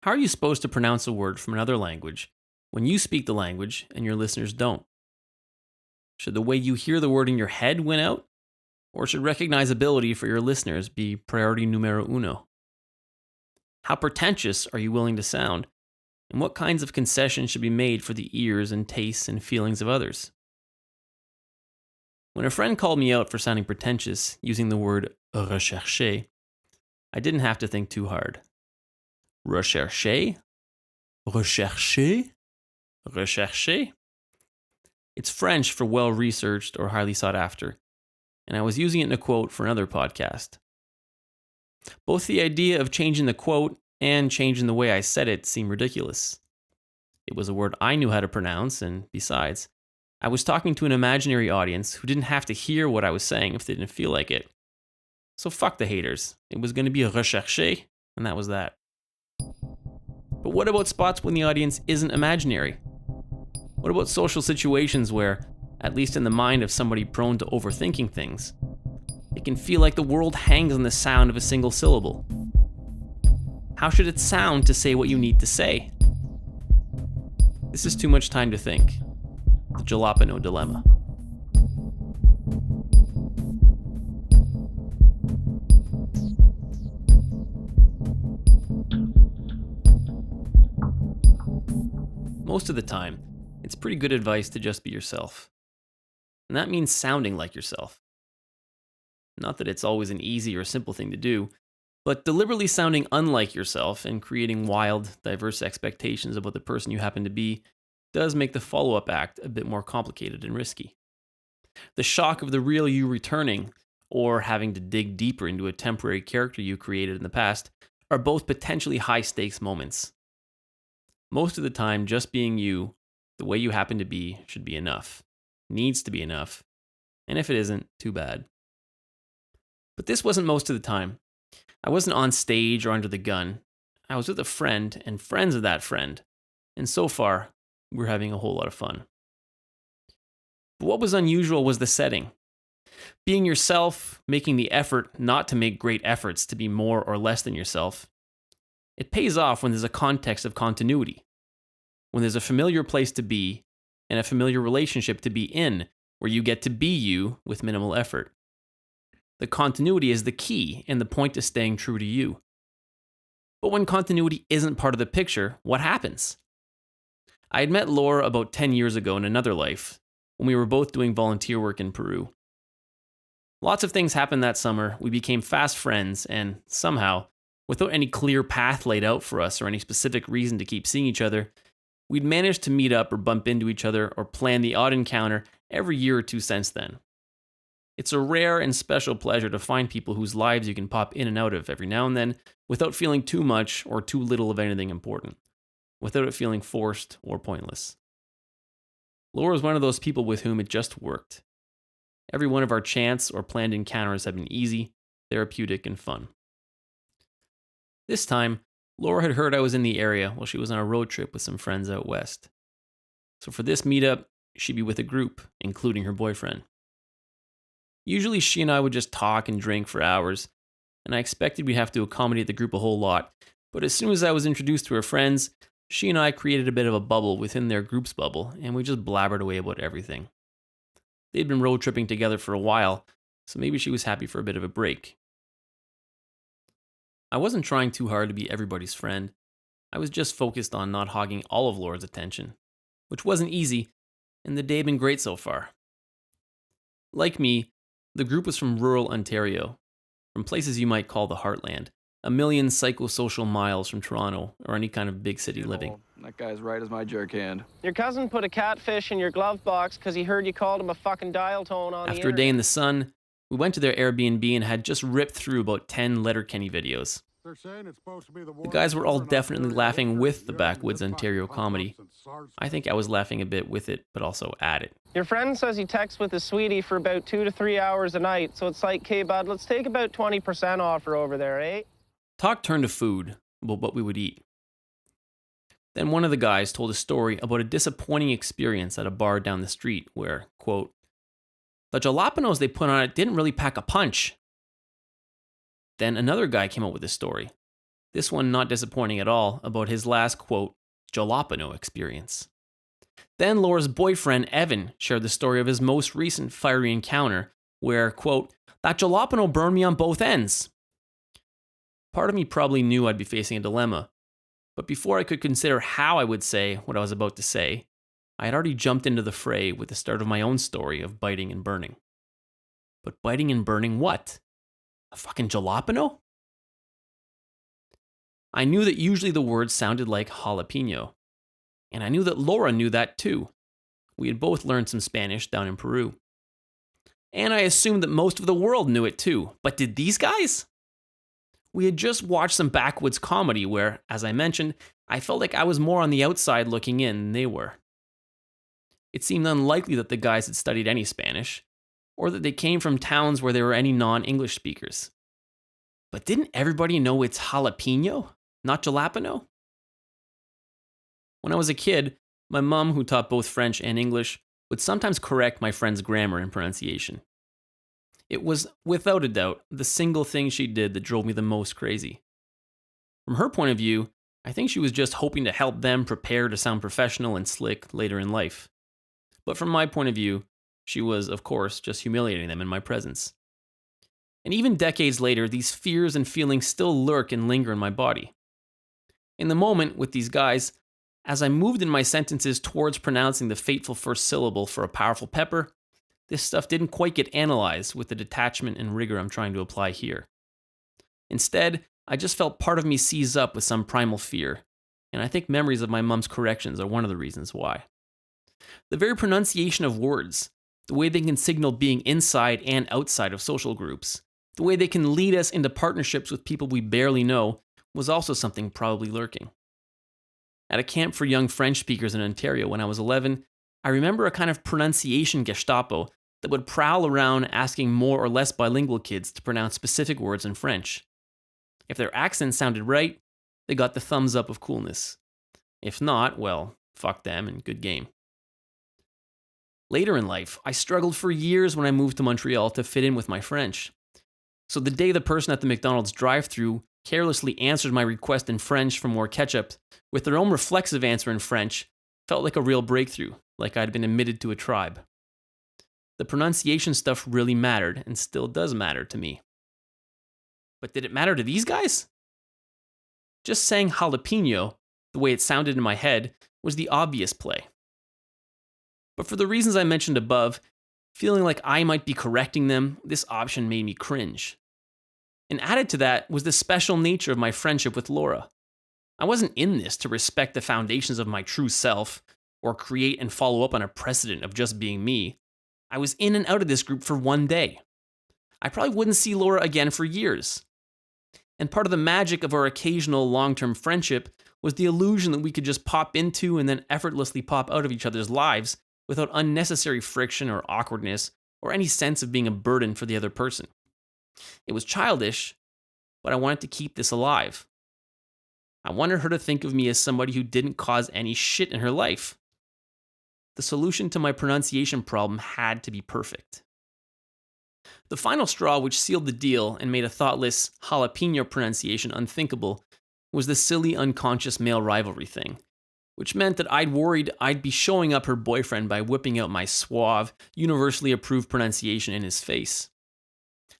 How are you supposed to pronounce a word from another language when you speak the language and your listeners don't? Should the way you hear the word in your head win out? Or should recognizability for your listeners be priority numero uno? How pretentious are you willing to sound? And what kinds of concessions should be made for the ears and tastes and feelings of others? When a friend called me out for sounding pretentious using the word rechercher, I didn't have to think too hard. Rechercher? Rechercher? Rechercher? It's French for well-researched or highly sought after, and I was using it in a quote for another podcast. Both the idea of changing the quote and changing the way I said it seemed ridiculous. It was a word I knew how to pronounce, and besides, I was talking to an imaginary audience who didn't have to hear what I was saying if they didn't feel like it. So fuck the haters. It was going to be a recherché, and that was that. But what about spots when the audience isn't imaginary? What about social situations where, at least in the mind of somebody prone to overthinking things, it can feel like the world hangs on the sound of a single syllable? How should it sound to say what you need to say? This is too much time to think. The Jalapeno dilemma. Most of the time, it's pretty good advice to just be yourself. And that means sounding like yourself. Not that it's always an easy or simple thing to do, but deliberately sounding unlike yourself and creating wild, diverse expectations about the person you happen to be does make the follow-up act a bit more complicated and risky. The shock of the real you returning, or having to dig deeper into a temporary character you created in the past, are both potentially high-stakes moments. Most of the time, just being you, the way you happen to be, should be enough. Needs to be enough. And if it isn't, too bad. But this wasn't most of the time. I wasn't on stage or under the gun. I was with a friend and friends of that friend. And so far, we're having a whole lot of fun. But what was unusual was the setting. Being yourself, making the effort not to make great efforts to be more or less than yourself. It pays off when there's a context of continuity. When there's a familiar place to be and a familiar relationship to be in, where you get to be you with minimal effort. The continuity is the key and the point to staying true to you. But when continuity isn't part of the picture, what happens? I had met Laura about 10 years ago in another life, when we were both doing volunteer work in Peru. Lots of things happened that summer. We became fast friends, and somehow, without any clear path laid out for us or any specific reason to keep seeing each other, we'd managed to meet up or bump into each other or plan the odd encounter every year or two since then. It's a rare and special pleasure to find people whose lives you can pop in and out of every now and then without feeling too much or too little of anything important, without it feeling forced or pointless. Laura is one of those people with whom it just worked. Every one of our chance or planned encounters have been easy, therapeutic, and fun. This time, Laura had heard I was in the area while she was on a road trip with some friends out west. So for this meetup, she'd be with a group, including her boyfriend. Usually she and I would just talk and drink for hours, and I expected we'd have to accommodate the group a whole lot, but as soon as I was introduced to her friends, she and I created a bit of a bubble within their group's bubble, and we just blabbered away about everything. They'd been road tripping together for a while, so maybe she was happy for a bit of a break. I wasn't trying too hard to be everybody's friend. I was just focused on not hogging all of Laura's attention, which wasn't easy, and the day had been great so far. Like me, the group was from rural Ontario, from places you might call the heartland, a million psychosocial miles from Toronto or any kind of big city living. That guy's right as my jerk hand. Your cousin put a catfish in your glove box because he heard you called him a fucking dial tone on After a day in the sun, we went to their Airbnb and had just ripped through about 10 Letterkenny videos. The guys were all definitely laughing with the backwoods Ontario comedy. I think I was laughing a bit with it, but also at it. Your friend says he texts with his sweetie for about 2 to 3 hours a night, so it's like, okay, bud, let's take about 20% off her over there, eh? Talk turned to food, about what we would eat. Then one of the guys told a story about a disappointing experience at a bar down the street where, quote, the jalapenos they put on it didn't really pack a punch. Then another guy came up with a story. This one not disappointing at all about his last, quote, Jalapeno experience. Then Laura's boyfriend, Evan, shared the story of his most recent fiery encounter where, quote, that jalapeno burned me on both ends. Part of me probably knew I'd be facing a dilemma, but before I could consider how I would say what I was about to say, I had already jumped into the fray with the start of my own story of biting and burning. But biting and burning what? A fucking jalapeno? I knew that usually the word sounded like jalapeno, and I knew that Laura knew that too. We had both learned some Spanish down in Peru. And I assumed that most of the world knew it too. But did these guys? We had just watched some backwoods comedy where, as I mentioned, I felt like I was more on the outside looking in than they were. It seemed unlikely that the guys had studied any Spanish, or that they came from towns where there were any non-English speakers. But didn't everybody know it's jalapeno, not jalapeno? When I was a kid, my mom, who taught both French and English, would sometimes correct my friend's grammar and pronunciation. It was, without a doubt, the single thing she did that drove me the most crazy. From her point of view, I think she was just hoping to help them prepare to sound professional and slick later in life. But from my point of view, she was, of course, just humiliating them in my presence. And even decades later, these fears and feelings still lurk and linger in my body. In the moment, with these guys, as I moved in my sentences towards pronouncing the fateful first syllable for a powerful pepper, this stuff didn't quite get analyzed with the detachment and rigor I'm trying to apply here. Instead, I just felt part of me seize up with some primal fear, and I think memories of my mom's corrections are one of the reasons why. The very pronunciation of words, the way they can signal being inside and outside of social groups, the way they can lead us into partnerships with people we barely know, was also something probably lurking. At a camp for young French speakers in Ontario when I was 11, I remember a kind of pronunciation Gestapo that would prowl around asking more or less bilingual kids to pronounce specific words in French. If their accent sounded right, they got the thumbs up of coolness. If not, well, fuck them and good game. Later in life, I struggled for years when I moved to Montreal to fit in with my French. So the day the person at the McDonald's drive-thru carelessly answered my request in French for more ketchup with their own reflexive answer in French felt like a real breakthrough, like I'd been admitted to a tribe. The pronunciation stuff really mattered and still does matter to me. But did it matter to these guys? Just saying jalapeno, the way it sounded in my head, was the obvious play. But for the reasons I mentioned above, feeling like I might be correcting them, this option made me cringe. And added to that was the special nature of my friendship with Laura. I wasn't in this to respect the foundations of my true self, or create and follow up on a precedent of just being me. I was in and out of this group for one day. I probably wouldn't see Laura again for years. And part of the magic of our occasional long-term friendship was the illusion that we could just pop into and then effortlessly pop out of each other's lives without unnecessary friction or awkwardness or any sense of being a burden for the other person. It was childish, but I wanted to keep this alive. I wanted her to think of me as somebody who didn't cause any shit in her life. The solution to my pronunciation problem had to be perfect. The final straw which sealed the deal and made a thoughtless jalapeno pronunciation unthinkable was the silly unconscious male rivalry thing, which meant that I'd worried I'd be showing up her boyfriend by whipping out my suave, universally approved pronunciation in his face.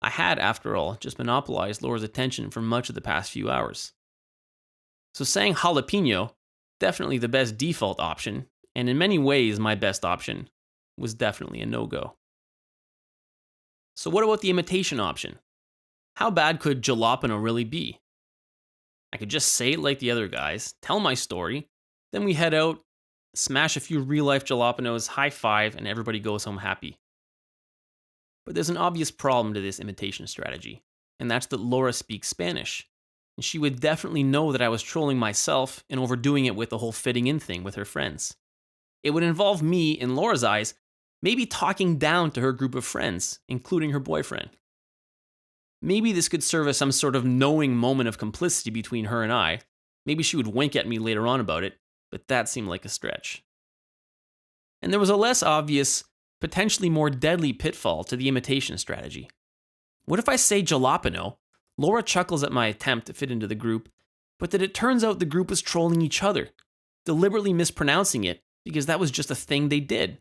I had, after all, just monopolized Laura's attention for much of the past few hours. So saying jalapeno, definitely the best default option, and in many ways my best option, was definitely a no-go. So what about the imitation option? How bad could jalapeno really be? I could just say it like the other guys, tell my story, then we head out, smash a few real-life jalapenos, high-five, and everybody goes home happy. But there's an obvious problem to this imitation strategy, and that's that Laura speaks Spanish, and she would definitely know that I was trolling myself and overdoing it with the whole fitting in thing with her friends. It would involve me, in Laura's eyes, maybe talking down to her group of friends, including her boyfriend. Maybe this could serve as some sort of knowing moment of complicity between her and I. Maybe she would wink at me later on about it, but that seemed like a stretch. And there was a less obvious, potentially more deadly pitfall to the imitation strategy. What if I say jalapeno, Laura chuckles at my attempt to fit into the group, but that it turns out the group was trolling each other, deliberately mispronouncing it because that was just a thing they did.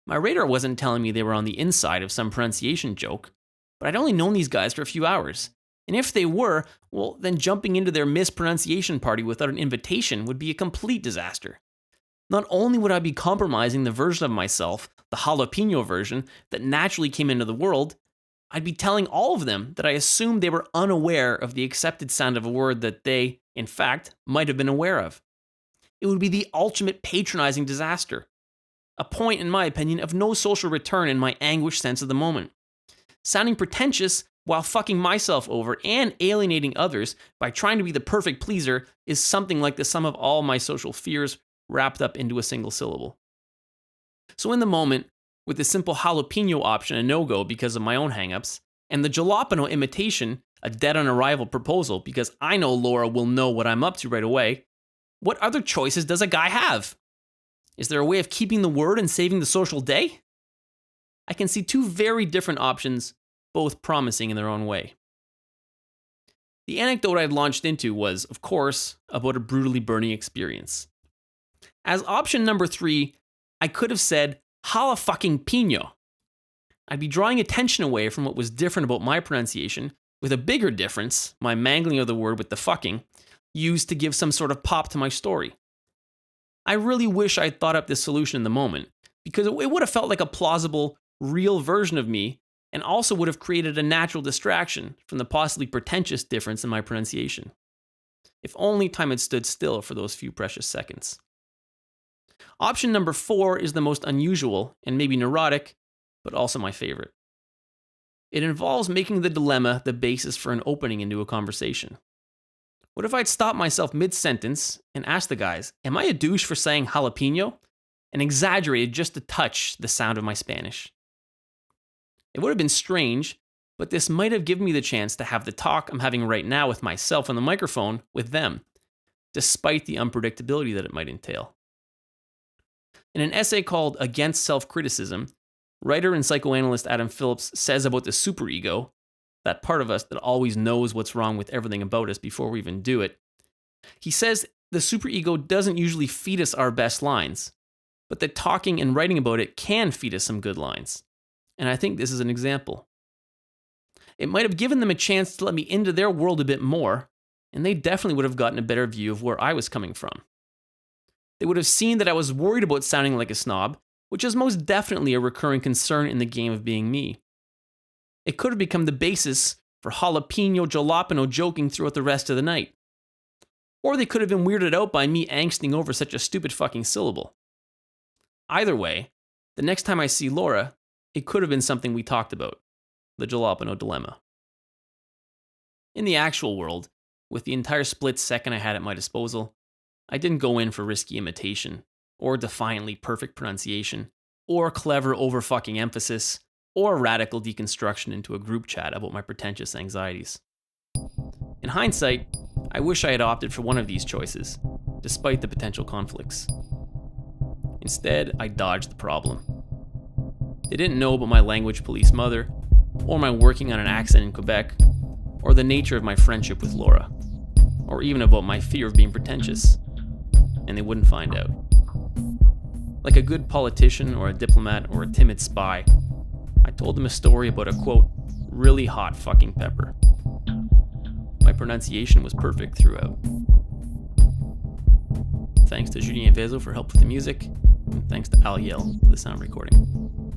My radar wasn't telling me they were on the inside of some pronunciation joke, but I'd only known these guys for a few hours. And if they were, well, then jumping into their mispronunciation party without an invitation would be a complete disaster. Not only would I be compromising the version of myself, the jalapeno version, that naturally came into the world, I'd be telling all of them that I assumed they were unaware of the accepted sound of a word that they, in fact, might have been aware of. It would be the ultimate patronizing disaster. A point, in my opinion, of no social return in my anguished sense of the moment. Sounding pretentious while fucking myself over and alienating others by trying to be the perfect pleaser is something like the sum of all my social fears wrapped up into a single syllable. So in the moment, with the simple jalapeno option a no-go because of my own hangups, and the jalapeno imitation a dead-on-arrival proposal because I know Laura will know what I'm up to right away, what other choices does a guy have? Is there a way of keeping the word and saving the social day? I can see two very different options, both promising in their own way. The anecdote I'd launched into was, of course, about a brutally burning experience. As option number 3, I could have said, "Jala fucking pino." I'd be drawing attention away from what was different about my pronunciation, with a bigger difference, my mangling of the word with the fucking, used to give some sort of pop to my story. I really wish I'd thought up this solution in the moment, because it would have felt like a plausible, real version of me, and also would have created a natural distraction from the possibly pretentious difference in my pronunciation. If only time had stood still for those few precious seconds. Option number 4 is the most unusual and maybe neurotic, but also my favorite. It involves making the dilemma the basis for an opening into a conversation. What if I'd stopped myself mid-sentence and asked the guys, am I a douche for saying jalapeno? And exaggerated just a touch the sound of my Spanish. It would have been strange, but this might have given me the chance to have the talk I'm having right now with myself on the microphone with them, despite the unpredictability that it might entail. In an essay called Against Self-Criticism, writer and psychoanalyst Adam Phillips says about the superego, that part of us that always knows what's wrong with everything about us before we even do it. He says the superego doesn't usually feed us our best lines, but that talking and writing about it can feed us some good lines. And I think this is an example. It might have given them a chance to let me into their world a bit more, and they definitely would have gotten a better view of where I was coming from. They would have seen that I was worried about sounding like a snob, which is most definitely a recurring concern in the game of being me. It could have become the basis for jalapeno joking throughout the rest of the night. Or they could have been weirded out by me angsting over such a stupid fucking syllable. Either way, the next time I see Laura, it could have been something we talked about, the jalapeno dilemma. In the actual world, with the entire split second I had at my disposal, I didn't go in for risky imitation, or defiantly perfect pronunciation, or clever over-fucking emphasis, or radical deconstruction into a group chat about my pretentious anxieties. In hindsight, I wish I had opted for one of these choices, despite the potential conflicts. Instead, I dodged the problem. They didn't know about my language police mother, or my working on an accent in Quebec, or the nature of my friendship with Laura, or even about my fear of being pretentious, and they wouldn't find out. Like a good politician or a diplomat or a timid spy, I told them a story about a, quote, really hot fucking pepper. My pronunciation was perfect throughout. Thanks to Julien Vezo for help with the music, and thanks to Al Yell for the sound recording.